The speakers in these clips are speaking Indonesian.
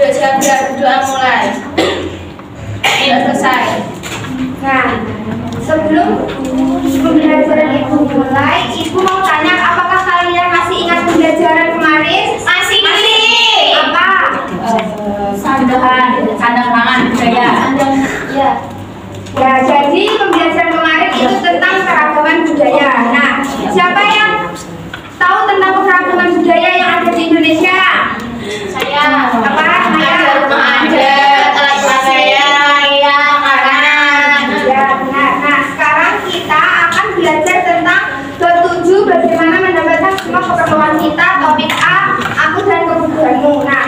Yuk siap-siap berdoa mulai. Sudah selesai. Nah, sebelum pembelajaran Ibu mulai, Ibu mau tanya apakah kalian masih ingat pembelajaran kemarin? Masih. Apa? Sandang pangan budaya. Ya. Ya, jadi pembelajaran kemarin itu tentang keragaman budaya. Nah, siapa yang tahu tentang keragaman budaya yang ada di Indonesia? Saya. Apa? Saya. Rumah adat, alat budaya, ya makanan. Ya, benar. Nah, sekarang kita akan belajar tentang ketujuh bagaimana mendapatkan semua keperluan kita. Topik A, aku dan kebutuhanmu. Nah,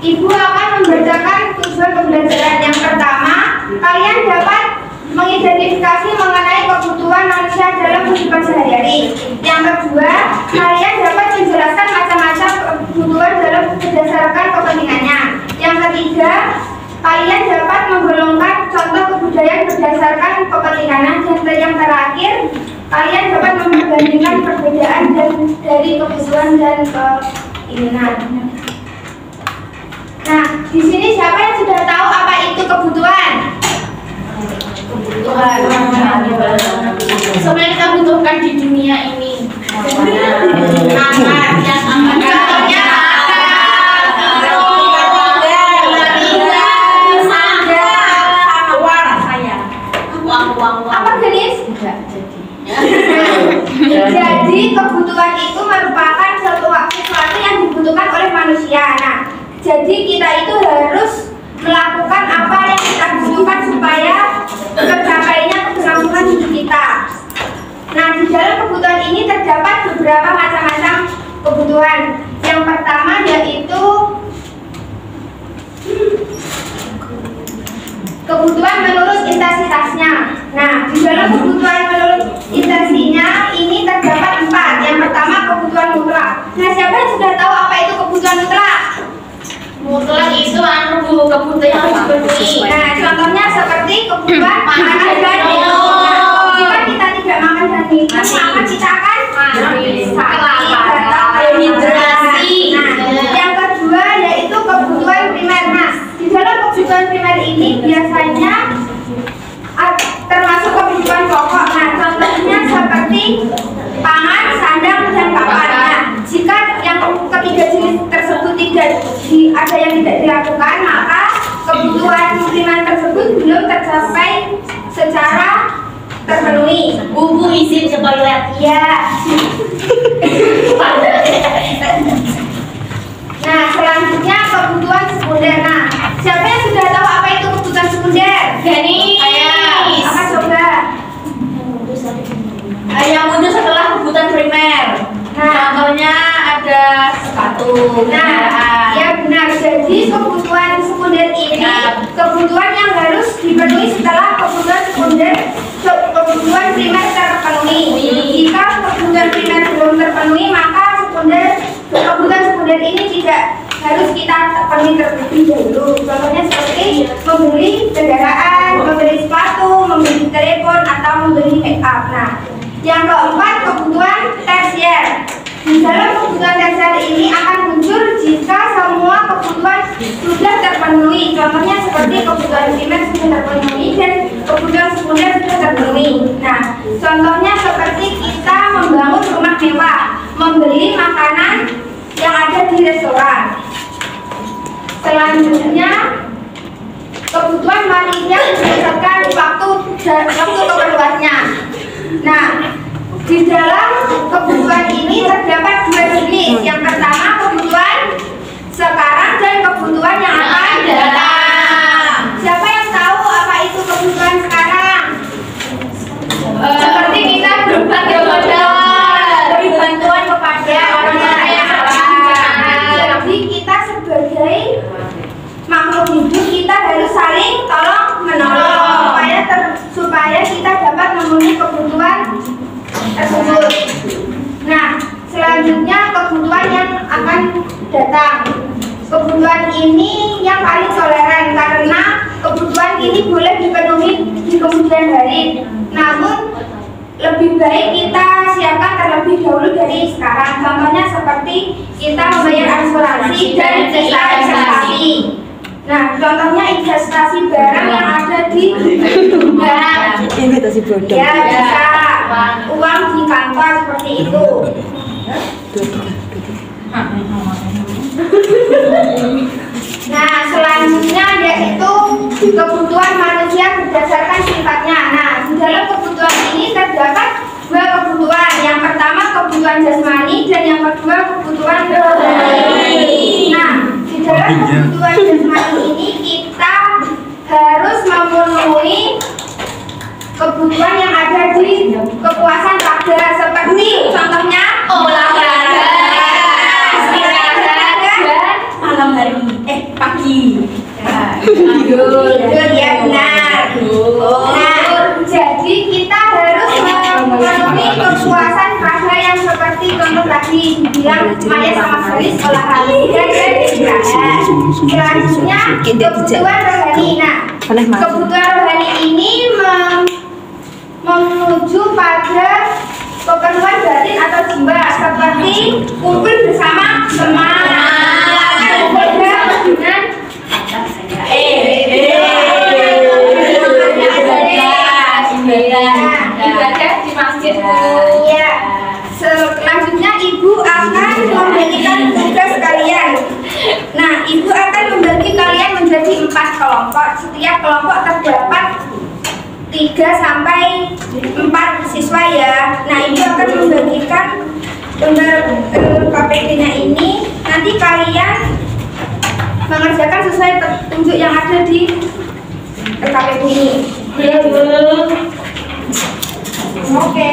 Ibu akan membacakan tujuan pembelajaran. Yang pertama, kalian dapat mengidentifikasi mengenai kebutuhan manusia dalam kehidupan sehari-hari. Yang kedua, kalian dapat menjelaskan macam-macam kebutuhan dalam berdasarkan kepentingannya. Yang ketiga, kalian dapat menggolongkan contoh kebudayaan berdasarkan kepentingannya. Dan yang terakhir, kalian dapat membandingkan perbedaan dari kebutuhan dan keinginan. Nah, di sini siapa yang sudah tahu apa itu kebutuhan? Kebutuhan. Semua yang kita butuhkan di dunia ini. Makan, yang aman. Contohnya uang. Apa jenis? Jadi kebutuhan itu merupakan sesuatu yang dibutuhkan oleh manusia. Nah, jadi kita itu harus melakukan apa yang kita butuhkan supaya tercapainya keberlangsungan hidup kita. Nah, di dalam kebutuhan ini terdapat beberapa macam-macam kebutuhan. Yang pertama yaitu kebutuhan menurut intensitasnya. Nah, di dalam kebutuhan menurut intensitasnya ini terdapat 4. Yang pertama kebutuhan mutlak. Nah, siapa yang sudah tahu apa itu kebutuhan mutlak? Mutlak itu kebutuhan yang harus dipenuhi. Nah, contohnya seperti kebutuhan makan dan minum. Nah, jika kita tidak makan dan minum, maka kita akan dehidrasi. Nah, yang kedua yaitu kebutuhan primer. Nah, di dalam kebutuhan primer ini biasanya termasuk kebutuhan pokok. Nah, contohnya seperti pangan, sandang, dan papan. Nah, jika yang ketiga jenis tersebut ada yang tidak dilakukan, maka kebutuhan primer tersebut belum tercapai secara terpenuhi. Bubu izin ke toilet. Ya. Nah, selanjutnya kebutuhan sekunder. Nah, siapa yang sudah tahu apa itu kebutuhan sekunder? Ganis. Apa coba? Yang muncul setelah kebutuhan primer. Nah, Contohnya ada sepatu. Nah, ya benar. Jadi kebutuhan sekunder ini kebutuhan yang harus dipenuhi setelah kebutuhan primer terpenuhi. Jika kebutuhan primer belum terpenuhi, maka kebutuhan sekunder ini tidak harus kita penuhi terlebih dahulu. Contohnya seperti membeli kendaraan, membeli sepatu, membeli telepon, atau membeli make up. Nah, yang keempat kebutuhan tersier. Di dalam kebutuhan tersier ini akan muncul jika semua kebutuhan sudah terpenuhi. Contohnya seperti kebutuhan primer sudah terpenuhi dan kebutuhan sekunder sudah terpenuhi. Nah, contohnya seperti kita membangun rumah mewah, membeli makanan yang ada di restoran. Selanjutnya kebutuhan manusia berdasarkan waktu keperluannya. Nah, di dalam kebutuhan ini terdapat 2 jenis. Yang pertama kebutuhan sekarang dan kebutuhan yang akan datang. Siapa yang tahu apa itu kebutuhan sekarang? Seperti kita berbagai modal, beri bantuan kepada orang yang jadi kita sebagai makhluk hidup kita harus saling tolong menolong supaya kita dapat memenuhi kebutuhan tersebut. Nah, selanjutnya kebutuhan yang akan datang. Kebutuhan ini yang paling toleran karena kebutuhan ini boleh dipenuhi di kemudian hari. Namun lebih baik kita siapkan terlebih dahulu dari sekarang. Contohnya seperti kita membayar asuransi dan investasi. Nah, contohnya investasi barang yang ada di bank. Investasi bodong. Ya, bisa uang di kantor seperti itu. Nah, selanjutnya yaitu kebutuhan manusia berdasarkan sifatnya. Nah, di dalam kebutuhan ini terdapat dua kebutuhan. Yang pertama kebutuhan jasmani dan yang kedua kebutuhan rohani. Nah, di dalam kebutuhan jasmani ini kita harus memenuhi kebutuhan yang ada di kepuasan raga seperti contohnya olahraga, Malam hari, pagi. Betul ya, benar. Nah, jadi kita harus memenuhi kepuasan raga yang seperti contoh tadi dibilang Maya sama Haris olahraga dan istirahat. Selanjutnya kebutuhan rohani. Nah, kebutuhan rohani ini menuju pada keperluan batin atau jiwa seperti kumpul bersama teman, dengan ibadah di masjid. Ya. Selanjutnya ibu akan membagikan tugas kalian. Nah, ibu akan membagi kalian menjadi 4 kelompok. Setiap kelompok terdapat 3 sampai 4 siswa ya. Nah, ibu akan membagikan lembar KPD-nya ini. Nanti kalian mengerjakan sesuai petunjuk yang ada di KPD ini. Oke.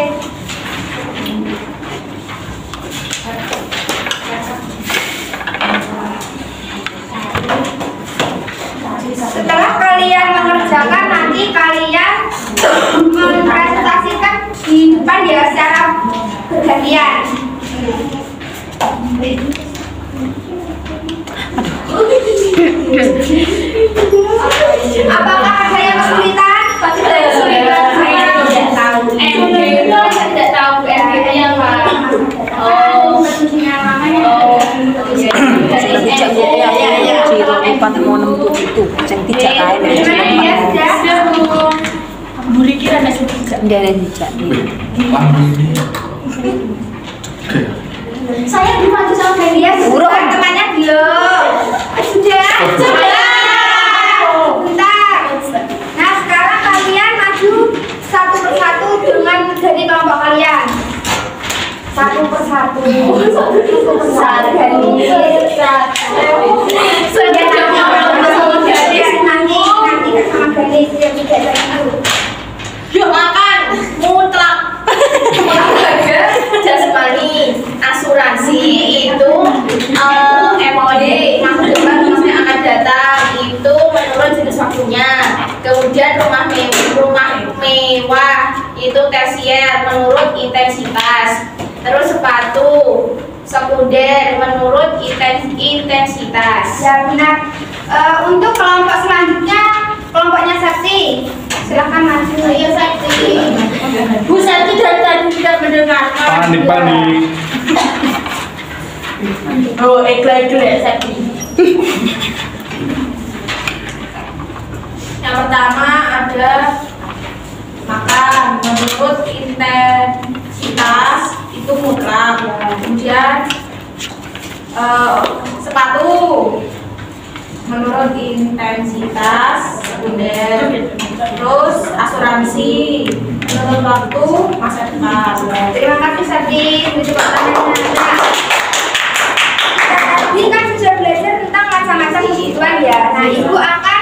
Setelah kalian mengerjakan, nanti kalian mempresentasikan di depan ya secara bergantian. Apakah ada yang kesulitan? Saya tidak tahu. Tidak tahu RGT-nya apa. Ciro 4 itu yang tidak kain. Buri kira ada sejak. Dia ada jejak. Saya dimaju sama Delia. Teman-temannya belum. Sudah. Bentar. Nah, sekarang kalian maju satu persatu dengan dari kelompok kalian. Satu persatu. Nanti sama Galis yang tidak lagi. Yuk makan, mutlak. Olahraga, jasmani, asuransi itu MOD masa depan yang akan datang itu menurut jenis waktunya. Kemudian rumah mewah itu tersier menurut intensitas. Terus sepatu sekunder menurut intensitas. Ya benar. Untuk kelompok selanjutnya kelompoknya Sakti. Silakan maju. Ayo Sakti. Bu Sakti dari tadi tidak mendengarkan. Panik. Oh, ikhlas Sakti. Yang pertama ada makan menurut intensitas itu mutlak. Kemudian sepatu menurut intensitas sekunder. Terus asuransi menurut waktu masa depan. Terima kasih Sakti. Mencoba tangannya. Tadi kan sudah belajar tentang macam-macam kebutuhan ya. Nah, ibu akan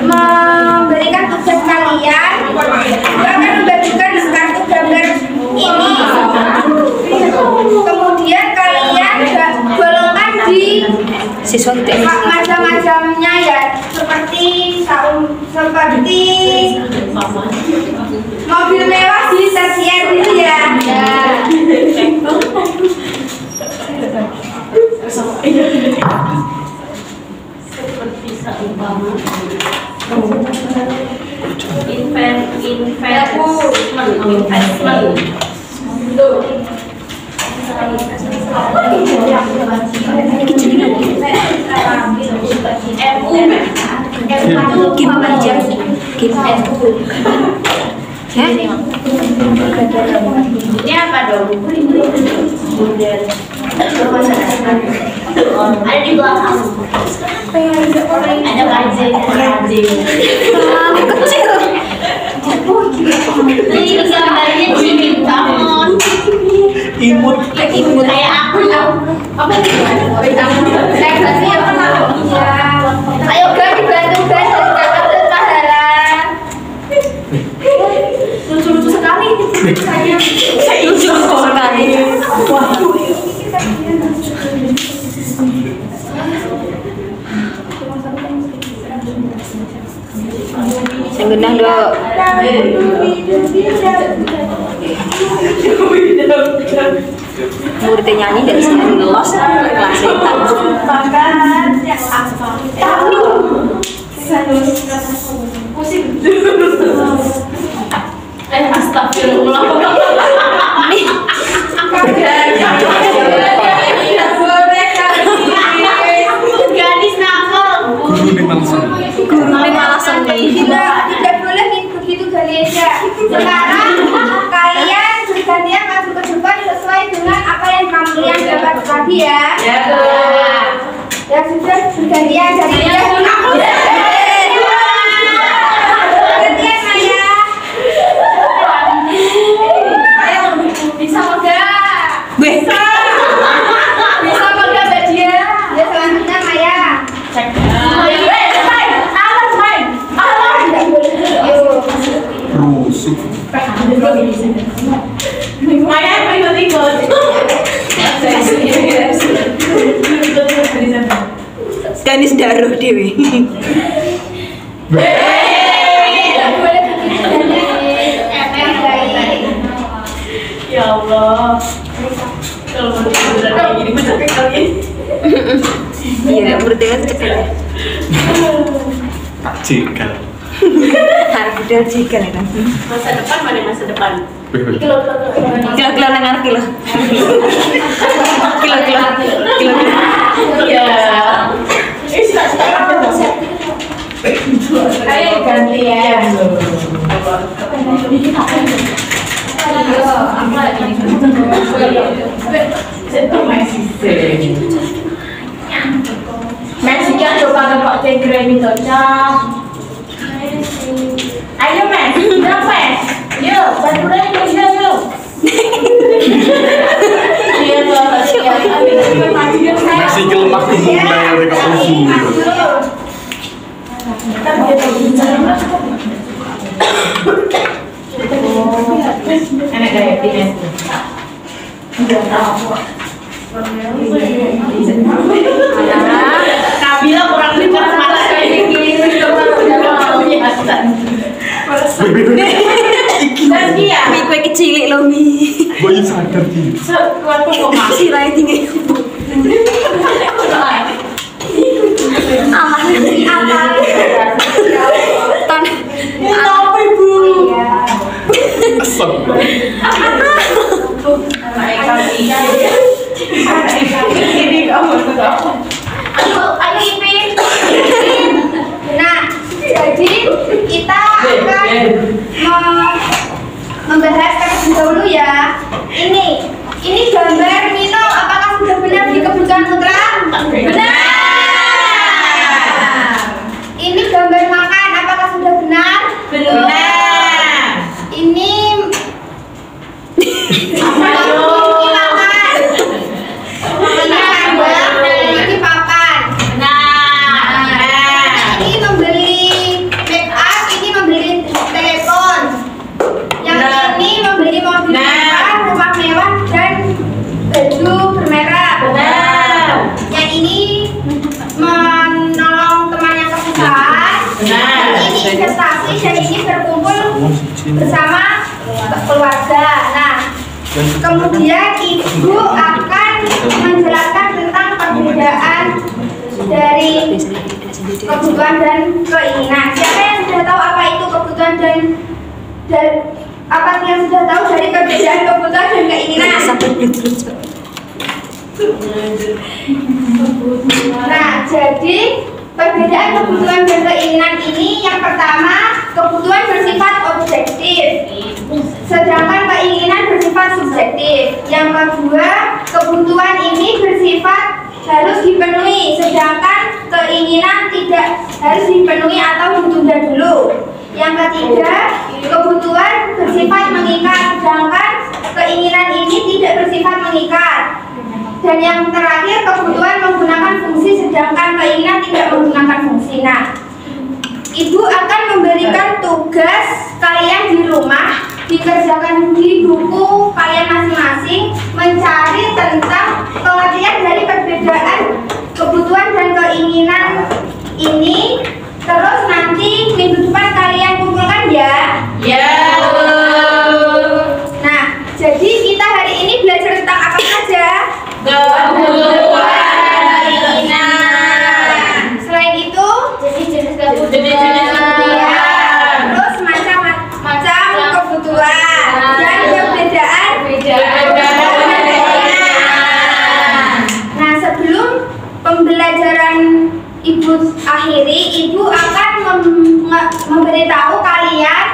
memberikan tugas kalian. Ibu akan membagikan kartu gambar ini. Kemudian kalian golongkan di Siswa tidak macam-macamnya ya, seperti mobil mewah di tersier itu ya. investment. Kim aja. Kim. Ini apa dong? Ada di belakang. Ada kaji. Kecil. Ini gambarnya cimit banget. Imut. Kayak aku. Apa ini? Ayo guys, dibantu guys dari kakak dan pahala. Lucu-lucu sekali. Lucu sekali. Yang genah dok. Muridnya nyanyi dari sini los kelasnya Astagfirullah. Gadis nakal. Guru nih malah seni. Tidak boleh begitu Ganesha. Sekarang kalian bergantian maju ke depan sesuai dengan apa yang kalian dapat tadi ya. Ya sudah bergantian dari gantian Maya. Ayo bisa enggak? Bisa. Bisa enggak Mbak Dia? Ya selanjutnya Maya. rusuk. Maya ikut-ikut. Ganis daruh dewi. Ya Allah. Kalau mau kayak gini gue capek kali. Iya, muridnya cekal ya. Tak cikal. Harus udah cekal ya kan. Masa depan mana masa depan? Kilo-kilo nang ngarep kilo. Kilo. Iya. Ayo gantian. Messi kan coba dapat tegre ini cocok. Ayo Mes, udah Mes. Yuk, bantu deh Indonesia yuk. Iya Masih kelemah kemudian ya mereka usul. Enak gaya Ines. Nabila kurang dekat malah kayak gini. Dan dia Kue kecilik loh mi. Bayi sadar gitu. sekuat kok masih. Sirai tinggi. Alah apa? Ton. Apa ibu? Asap. Ini kamu tuh. Ayo Ipin. Nah, jadi kita akan membahas terlebih dahulu ya. Ini gambar minum apakah sudah benar di kebutuhan putra? Benar. Ini gambar makan apakah sudah benar? Benar. Ini ini papan. Benar. Ini membeli make up, ini membeli telepon. Yang ini membeli mobil mewah, rumah mewah dan baju bermerek. Benar. Yang ini menolong teman yang kesusahan. Benar. Ini investasi dan ini berkumpul bersama keluarga. Nah, kemudian ibu akan menjelaskan tentang perbedaan dari kebutuhan dan keinginan. Siapa yang sudah tahu apa itu kebutuhan dan apa yang sudah tahu dari perbedaan kebutuhan dan keinginan? Nah, jadi perbedaan kebutuhan dan keinginan ini yang pertama, kebutuhan bersifat objektif, sedangkan keinginan bersifat subjektif. Yang kedua, kebutuhan ini bersifat harus dipenuhi, sedangkan keinginan tidak harus dipenuhi atau ditunda dulu. Yang ketiga, kebutuhan bersifat mengikat, sedangkan keinginan ini tidak bersifat mengikat. Dan yang terakhir, kebutuhan menggunakan fungsi, sedangkan keinginan tidak menggunakan fungsi. Nah, Ibu akan memberikan tugas kalian di rumah, dikerjakan di buku kalian masing-masing, mencari tentang pengertian dari perbedaan kebutuhan dan keinginan ini. Terus nanti minggu depan kalian kumpulkan ya. Ya. Nah, jadi kita hari ini belajar tentang apa saja? Kebutuhan keinginan. Selain itu, Jenis-jenis kebutuhan. terus macam-macam kebutuhan dan perbedaan keinginan. Nah, sebelum pembelajaran Ibu akhiri, Ibu akan memberitahu kalian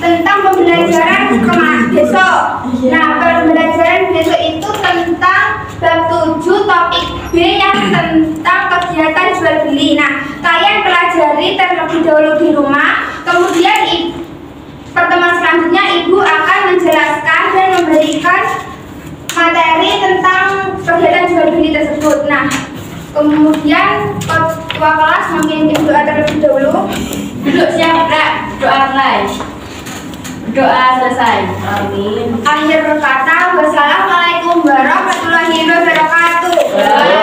tentang pembelajaran besok. Nah, pembelajaran besok itu tentang bab 7 topik B yang tentang kegiatan jual beli. Nah, kalian pelajari terlebih dahulu di rumah. Kemudian pertemuan selanjutnya Ibu akan menjelaskan dan memberikan materi tentang kegiatan jual beli tersebut. Nah, kemudian ketua kelas memimpin doa terlebih dahulu. Duduk siap, Kak. Doa mulai. Doa selesai. Amin. Akhir kata, wassalamualaikum warahmatullahi wabarakatuh.